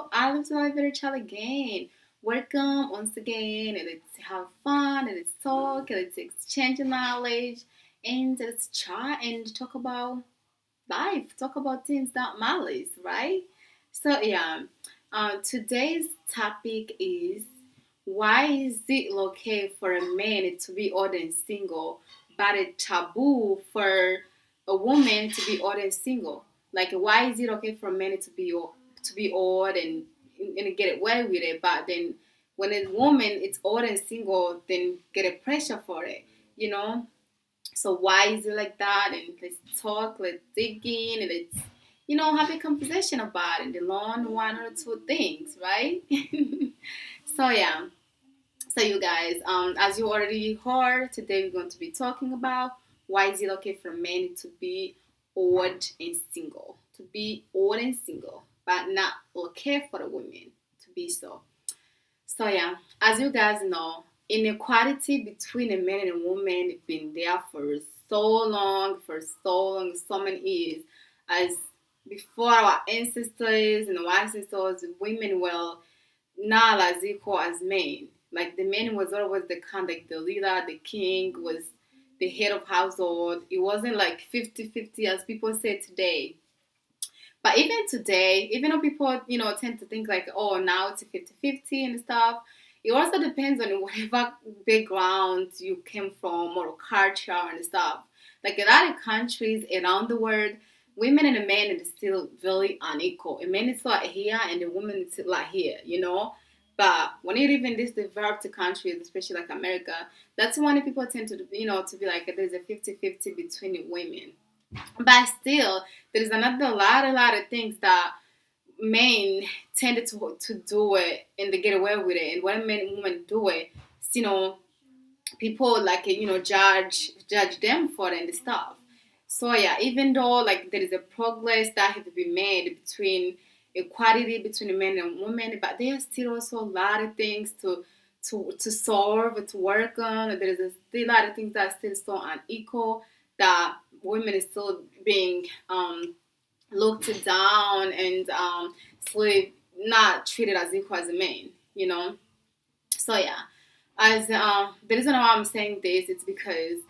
Oliveoliventures again. Welcome once again, and let's have fun, and let's talk, and let's exchange knowledge, and let's chat and talk about life, talk about things that matters, right? So yeah, today's topic is why is it okay for a man to be old and single, but a taboo for a woman to be old and single? Like, why is it okay for men to be old and get away with it, but then when a woman is old and single, then get a pressure for it, you know? So why is it like that? And let's talk, let's dig in, and let's have a conversation about it and learn one or two things, right? So yeah. So you guys, as you already heard, today we're going to be talking about why is it okay for men to be old and single, but not okay for the women to be so. So yeah, as you guys know, inequality between a man and a woman has been there so many years. As before our ancestors and our ancestors, women were not as equal as men. Like the man was always the kind, like the leader, the king was the head of household. It wasn't like 50-50 as people say today. But even today, even though people, tend to think like, oh, now it's a 50-50 and stuff, it also depends on whatever background you came from or culture and stuff. Like a lot of countries around the world, women and a man is still very unequal. A man is like here and a woman is like here. But when you live in these developed countries, especially like America, that's when people tend to be like there's a 50-50 between women. But still, there is a lot of things that men tended to do it and they get away with it. And when men and women do it, you know, people like judge them for it and stuff. So yeah, even though like there is a progress that has to be made between equality between men and women, but there are still also a lot of things to solve, to work on. There is still a lot of things that are still so unequal that women is still being looked down and slave not treated as equal as a man. So yeah, as the reason why I'm saying this is because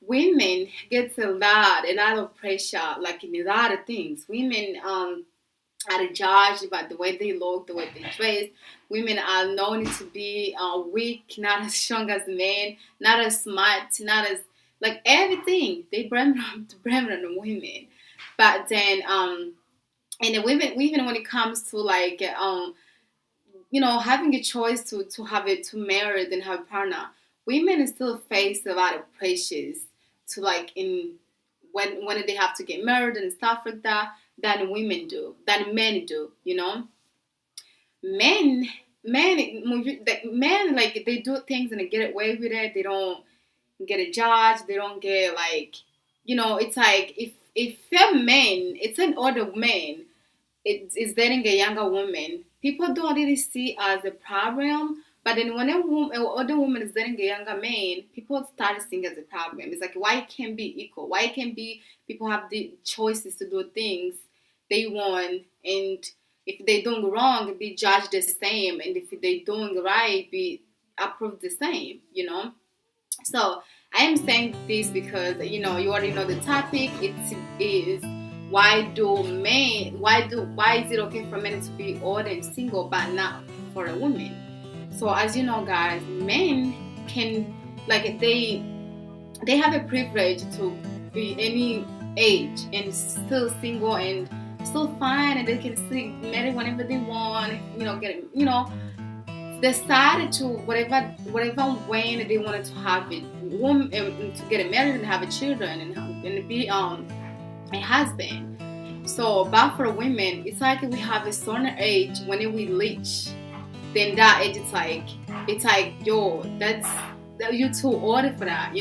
women get a lot of pressure, like in a lot of things. Women are judged by the way they look, the way they dress. Women are known to be weak, not as strong as men, not as smart, not as like everything. They blame it on the women, but then and the women, even when it comes to like having a choice to marry and have a partner, women still face a lot of pressures to like in when they have to get married and stuff like that than men do. Men men like they do things and they get away with it. They don't get a judge. They don't get like it's like if a man, it's an older man, is dating a younger woman, people don't really see as a problem. But then when an older woman is dating a younger man, people start seeing as a problem. It's like why it can't be equal? Why it can't be people have the choices to do things they want, and if they doing wrong, be judged the same, and if they doing right, be approved the same. So I am saying this because you already know the topic. It is why is it okay for men to be old and single but not for a woman? So as you know, guys, men can like they have a privilege to be any age and still single and still fine, and they can still marry whenever they want. Get decided to whatever when they wanted to have it, woman to get married and have a children and be a husband. So, but for women, it's like we have a certain age when we reach, then that age it's like yo, you too old for that.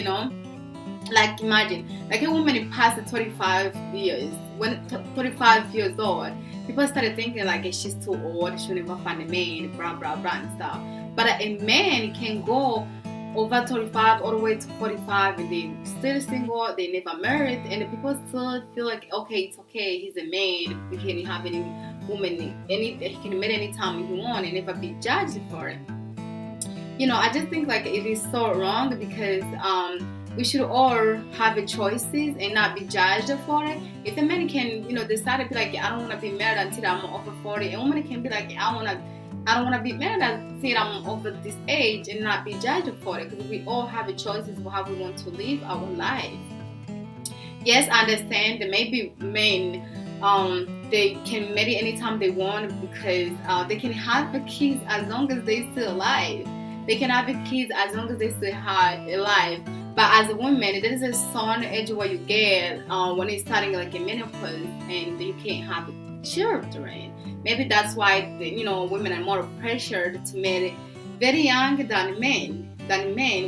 Like imagine, like a woman past the 35 years, when 35 years old, people started thinking like she's too old, she'll never find a man, blah blah blah and stuff. But a man can go over 35 all the way to 45 and they still single, they never married, and the people still feel like okay, it's okay, he's a man, we can't have any woman he can marry anytime he want and never be judged for it. I just think like it is so wrong because we should all have a choices and not be judged for it. If a man can, decide to be like, I don't want to be married until I'm over 40, a woman can be like, I don't want to be married until I'm over this age and not be judged for it, because we all have a choices for how we want to live our life. Yes, I understand that maybe men they can marry anytime they want because they can have the kids as long as they're still alive. They can have the kids as long as they still alive. But as a woman, there is a certain age where you get when it's starting like a menopause and you can't have children. Maybe that's why women are more pressured to marry very young than men.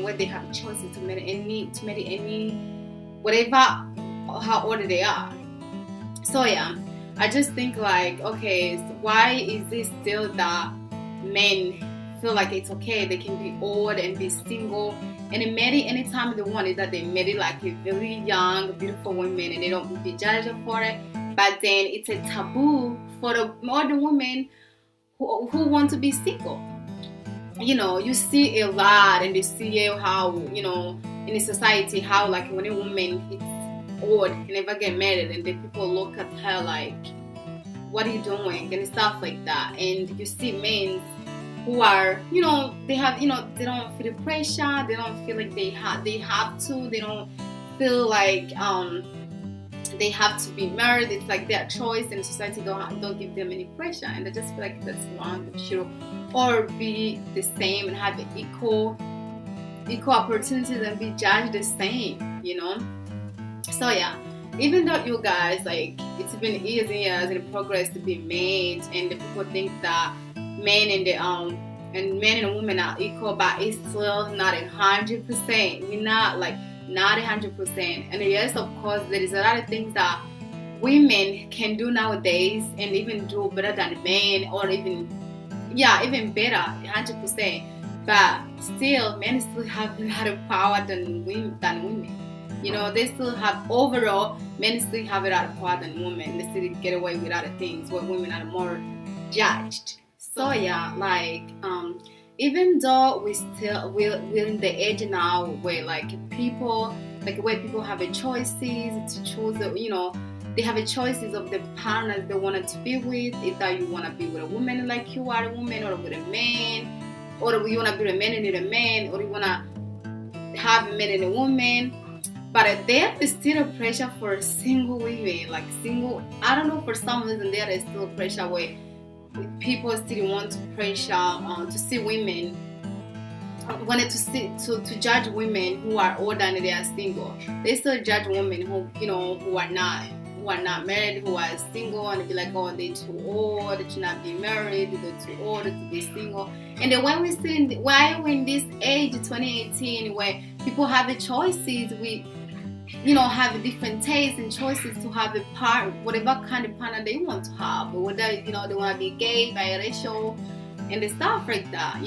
Where they have choices to marry any whatever how old they are. So yeah, I just think like, okay, so why is this still that men feel like it's okay they can be old and be single and they marry anytime they want? Is that they marry like a very young beautiful woman and they don't be judged for it, but then it's a taboo for the modern women who want to be single. You see a lot and you see how in a society how like when a woman is old and never get married and then people look at her like, what are you doing and stuff like that. And you see men who are they have they don't feel the pressure, they don't feel like they have to, they don't feel like they have to be married. It's like their choice and society don't give them any pressure, and I just feel like that's wrong. They should all be the same and have equal opportunities and be judged the same. So yeah, even though you guys like it's been years and progress to be made, and the people think that men and women are equal, but it's still not 100%. We're not 100%. And yes, of course, there is a lot of things that women can do nowadays and even do better than men, or even better, 100%. But still, men still have a lot of power than women. They still have, overall, men still have a lot of power than women. They still get away with other things where women are more judged. So yeah, even though we're in the age now where people have a choices to choose, they have a choices of the partners they wanted to be with. Either you want to be with a woman like you are a woman, or with a man, or you want to be a man and a man, or you want to have a man and a woman. But there is still a pressure for single women, I don't know, for some reason there is still pressure where people still want to pressure to see women, wanted to judge women who are older and they are single. They still judge women who are not married, who are single, and be like, oh, they're too old to not be married, they're too old to be single. And then when we're in this age 2018 where people have the choices, we have different tastes and choices to have a whatever kind of partner they want to have, or whether they want to be gay, biracial, and the stuff like that.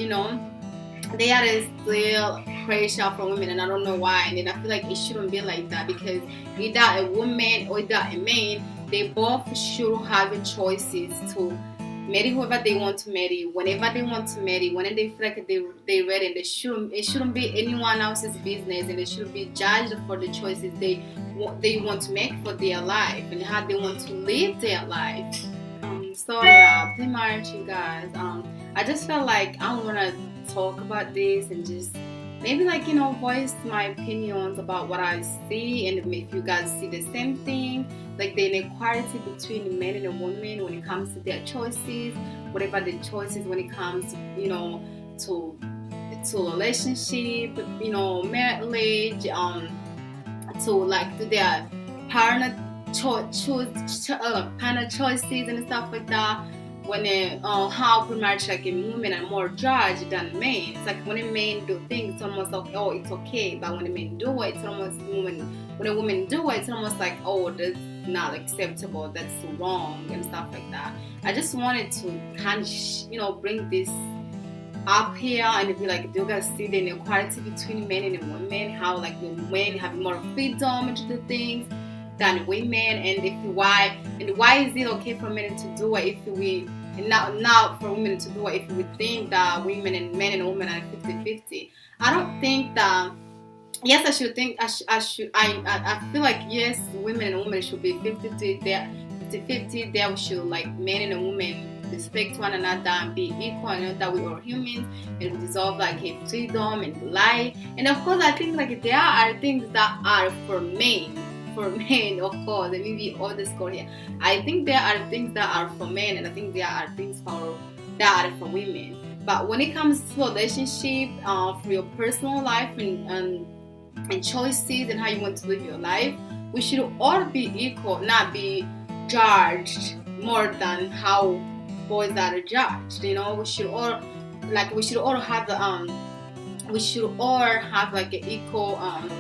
There is still pressure from women, and I don't know why. And then I feel like it shouldn't be like that, because either a woman or either a man, they both should have choices to marry whoever they want to marry, whenever they want to marry, whenever they feel like they're ready. And it shouldn't be anyone else's business, and they should be judged for the choices they want to make for their life and how they want to live their life. So yeah, pretty much, you guys. I just felt like I want to talk about this and just maybe voice my opinions about what I see, and if you guys see the same thing, like the inequality between men and a woman when it comes to their choices, whatever the choices when it comes to relationship, marriage, to their partner choices and stuff like that. When how pretty much women are more judged than men. It's like when a man do things, it's almost like, oh, it's okay. But when a man do it, it's almost when a woman do it, it's almost like, oh, that's not acceptable, that's wrong, and stuff like that. I just wanted to kind of bring this up here and be like, do you guys see the inequality between men and women? How the men have more freedom to do things, than women, and why is it okay for men to do it if we and not for women to do it if we think that women and men and women are 50-50. I don't think that. Yes, I should think. I feel like yes, women and women should be 50-50. They're 50-50. They should like men and women respect one another and be equal and know that we are humans and we deserve like a freedom and life. And of course, I think like there are things that are for men. For men, of course, and maybe all the score here. I think there are things that are for men, and I think there are things that are for women. But when it comes to relationship, for your personal life and choices and how you want to live your life, we should all be equal, not be judged more than how boys are judged. You know, we should all have like an equal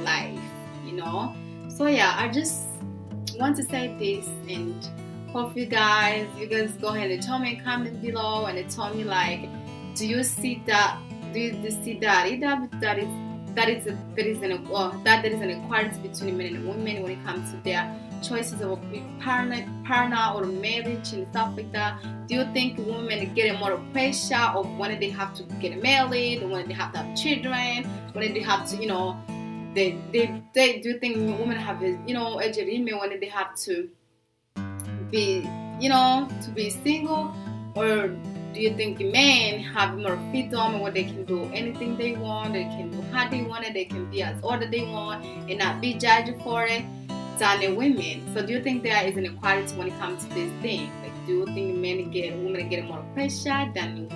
life. You know. So yeah, I just want to say this, and hope you guys go ahead and tell me in comment below and tell me like, do you see that? Do you see that there is an equality between men and women when it comes to their choices of partner or marriage and stuff like that? Do you think women get more pressure of when they have to get married, when they have to have children, when they have to, you know? They do you think women have a age limit when they have to be single, or do you think men have more freedom where they can do anything they want, they can do how they want it, they can be as old as they want and not be judged for it than the women? So do you think there is an equality when it comes to this thing? Like, do you think women get more pressure than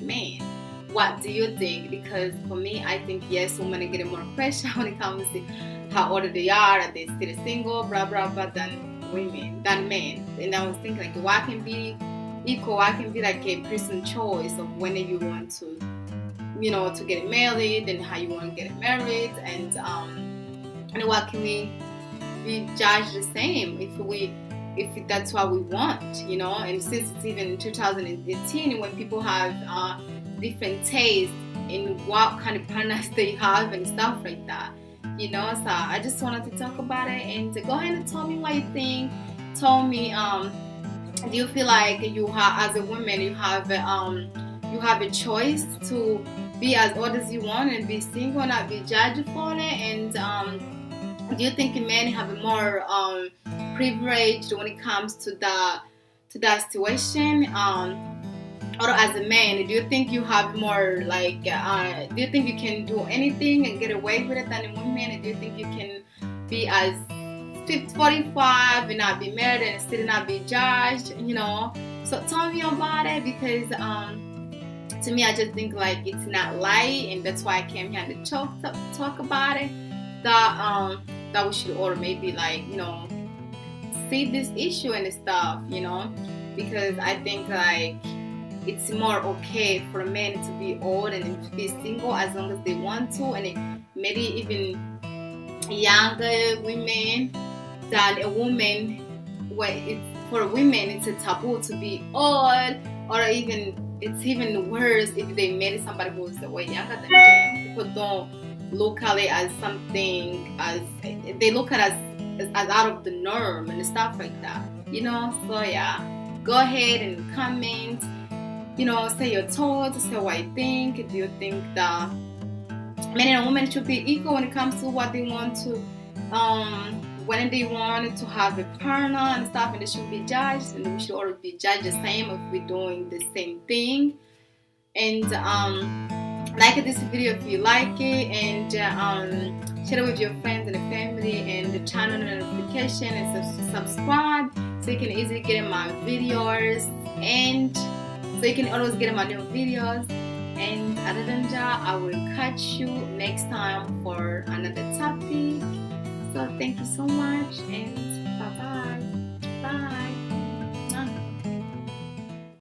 men? What do you think? Because for me, I think yes, women get more pressure when it comes to how old they are, and they still single, blah blah blah, than men. And I was thinking like, why can be equal? Why can be like a person's choice of when you want to, to get married and how you want to get married, and why can we be judged the same if that's what we want, And since it's even 2018, when people have different tastes in what kind of partners they have and stuff like that, So I just wanted to talk about it, and to go ahead and tell me what you think. Tell me, do you feel like as a woman, you have a choice to be as old as you want and be single, not be judged for it? And do you think men have more privilege when it comes to that situation? Or as a man, do you think you have more like? Do you think you can do anything and get away with it than a woman? And do you think you can be as 45 and not be married and still not be judged? So tell me about it, because to me, I just think like it's not right, and that's why I came here to talk about it. That we should all maybe like see this issue and stuff, because I think like it's more okay for men to be old and to be single as long as they want to, and maybe even younger women than a woman. For women, it's a taboo to be old, or it's even worse if they marry somebody who's way younger than them. People don't look at it as something, as they look at it as out of the norm and stuff like that. So yeah, go ahead and comment. Say your thoughts, say what you think. Do you think that men and women should be equal when it comes to what they want to, when they want to have a partner and stuff, and they should be judged, and we should all be judged the same if we're doing the same thing? And like this video if you like it, and share it with your friends and family, and turn on the notification and subscribe so you can easily get my videos, and so you can always get my new videos. And other than that, I will catch you next time for another topic. So thank you so much, and bye.